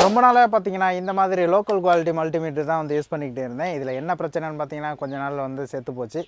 ரொம்ப நாளாக பார்த்தீங்கன்னா இந்த மாதிரி லோக்கல் குவாலிட்டி மல்டிமீட்டர் தான் வந்து யூஸ் பண்ணிக்கிட்டே இருந்தேன். இதில் என்ன பிரச்சனைன்னு பார்த்தீங்கன்னா கொஞ்ச நாளில் வந்து செத்து போச்சு.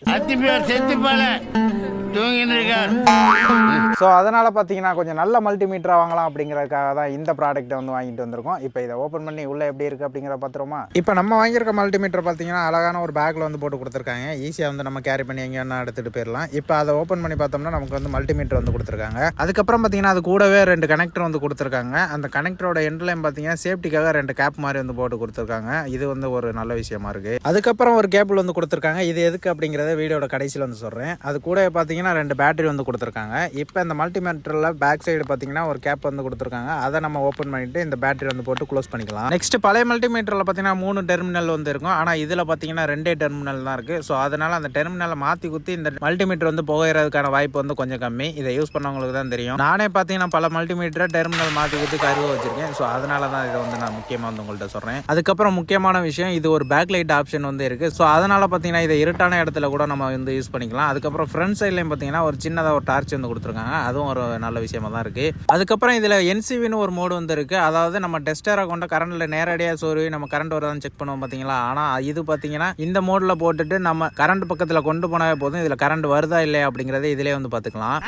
ஸோ அதனால் பார்த்தீங்கன்னா கொஞ்சம் நல்ல மல்டிமீட்டராக வாங்கலாம் அப்படிங்கிறதுக்காக தான் இந்த ப்ராடக்ட்டை வந்து வாங்கிட்டு வந்திருக்கோம். இப்போ இதை ஓப்பன் பண்ணி உள்ளே எப்படி இருக்குது அப்படிங்கிறத பார்த்துருமா. இப்போ நம்ம வாங்கியிருக்க மல்டிமீட்டர் பார்த்தீங்கன்னா அழகான ஒரு பேக்கில் வந்து போட்டு கொடுத்துருக்காங்க. ஈஸியாக வந்து நம்ம கேரி பண்ணி எங்கே வேணா எடுத்துகிட்டு போயிடலாம். இப்போ அதை ஓப்பன் பண்ணி பார்த்தோம்னா நமக்கு வந்து மல்டிமீட்டர் வந்து கொடுத்துருக்காங்க. அதுக்கப்புறம் பார்த்தீங்கன்னா அது கூடவே 2 கனெக்டர் வந்து கொடுத்துருக்காங்க. அந்த கனெக்டரோட எண்ட்லையும் பார்த்தீங்கன்னா சேஃப்டிக்காக 2 கேப் மாதிரி வந்து போட்டு கொடுத்துருக்காங்க. இது வந்து ஒரு நல்ல விஷயமா இருக்கு. அதுக்கப்புறம் ஒரு கேபிள் வந்து கொடுத்துருக்காங்க. இது எதுக்கு அப்படிங்கறத வீடியோட கடைசியில் வந்து சொல்றேன். அது கூட பார்த்தீங்கன்னா 2 பேட்டரி வந்து கொடுத்துருக்காங்க. இப்போ இந்த மல்டிமீட்டர்ல பேக் சைடு பார்த்தீங்கன்னா ஒரு கேப் வந்து கொடுத்துருக்காங்க. அதை நம்ம ஓப்பன் பண்ணிட்டு இந்த பேட்டரி வந்து போட்டு க்ளோஸ் பண்ணிக்கலாம். நெக்ஸ்ட் பழைய மல்டிமீட்டர்ல பார்த்தீங்கன்னா 3 டெர்மினல் வந்து இருக்கும். ஆனால் இதில் பார்த்தீங்கன்னா 2 டெர்மினல் தான் இருக்கு. ஸோ அதனால அந்த டெர்மினலை மாற்றி குத்தி இந்த மல்டிமீட்டர் வந்து புகையிறதுக்கான வாய்ப்பு வந்து கொஞ்சம் கம்மி. இதை யூஸ் பண்ணவங்களுக்கு தான் தெரியும். நானே பார்த்தீங்கன்னா பல மல்டிமீட்டர் டெர்மினல் மாற்றி குத்தி கருவ வச்சிருக்கேன். ஸோ அதனால தான் இதை வந்து நான் முக்கியமாக வந்து உங்கள்கிட்ட சொல்கிறேன். அதுக்கப்புறம் முக்கியமான விஷயம், இது ஒரு பேக் லைட் ஆப்ஷன் வந்து இருக்குது. ஸோ அதனால் பார்த்தீங்கன்னா இதை இருட்டான இடத்துல கூட நம்ம வந்து யூஸ் பண்ணிக்கலாம். அதுக்கப்புறம் ஃப்ரண்ட் சைட்லையும் பார்த்தீங்கன்னா ஒரு சின்னதாக ஒரு டார்ச் வந்து கொடுத்துருக்காங்க. அதுவும் ஒரு நல்ல விஷயமா தான் இருக்குது. அதுக்கப்புறம் இதில் என்சிவின்னு ஒரு மோடு வந்து இருக்குது. அதாவது நம்ம டெஸ்டரை கொண்ட கரண்டில் நேரடியாக சொருவி நம்ம கரண்ட் வருதான்னு செக் பண்ணுவோம் பார்த்தீங்களா. ஆனால் இது பார்த்தீங்கன்னா இந்த மோடில் போட்டுட்டு நம்ம கரண்ட் பக்கத்தில் கொண்டு போனாவே போதும். இதில் கரண்ட் வருதா இல்லையா அப்படிங்கிறத இதிலே வந்து பார்த்துக்கலாம்.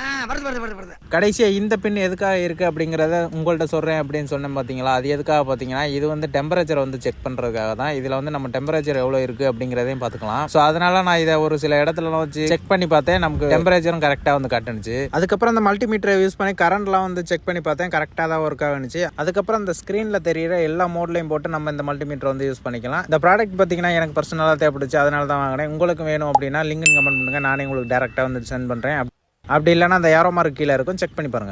கடைசியாக இந்த பின் எதுக்காக இருக்குது அப்படிங்கிறத உங்கள்கிட்ட சொல்கிறேன் அப்படின்னு சொன்னேன் பார்த்தீங்களா. அது எதுக்காக பார்த்தீங்கன்னா இது வந்து டெம்பரேச்சர் வந்து செக் பண்ணுறதுக்காக தான். இதில் வந்து நம்ம டெம்பரேச்சர் எவ்வளோ இருக்குது அப்படிங்கிறதையும் பார்த்துக்கலாம். ஸோ அதனால நான் இதை ஒரு சில இடத்துலலாம் வச்சு செக் பண்ணி பார்த்தேன். நமக்கு டெம்பரேச்சரும் கரெக்டாக வந்து காட்டுனுச்சு. அதுக்கப்புறம் இந்த மல்டிமீட்டரை யூஸ் பண்ணி கரண்ட்லாம் வந்து செக் பண்ணி பார்த்தேன். கரெக்டாக தான் ஒர்க் ஆகுனுச்சு. அதுக்கப்புறம் இந்த ஸ்க்ரீனில் தெரியிற எல்லா மோட்லையும் போட்டு நம்ம இந்த மல்டிமீட்டர் வந்து யூஸ் பண்ணிக்கலாம். இந்த ப்ராடக்ட் பார்த்தீங்கன்னா எனக்கு பர்சனலாக தேவைப்படுச்சு. அதனால தான் வாங்கினேன். உங்களுக்கு வேணும் அப்படின்னா லிங்க் கமெண்ட் பண்ணுங்கள். நானே உங்களுக்கு டேரெக்டாக வந்து சென்ட் பண்ணுறேன். அப்படி இல்லைன்னா அந்த ஏரோ மார்க் கீழே இருக்கும், செக் பண்ணி பாருங்கள்.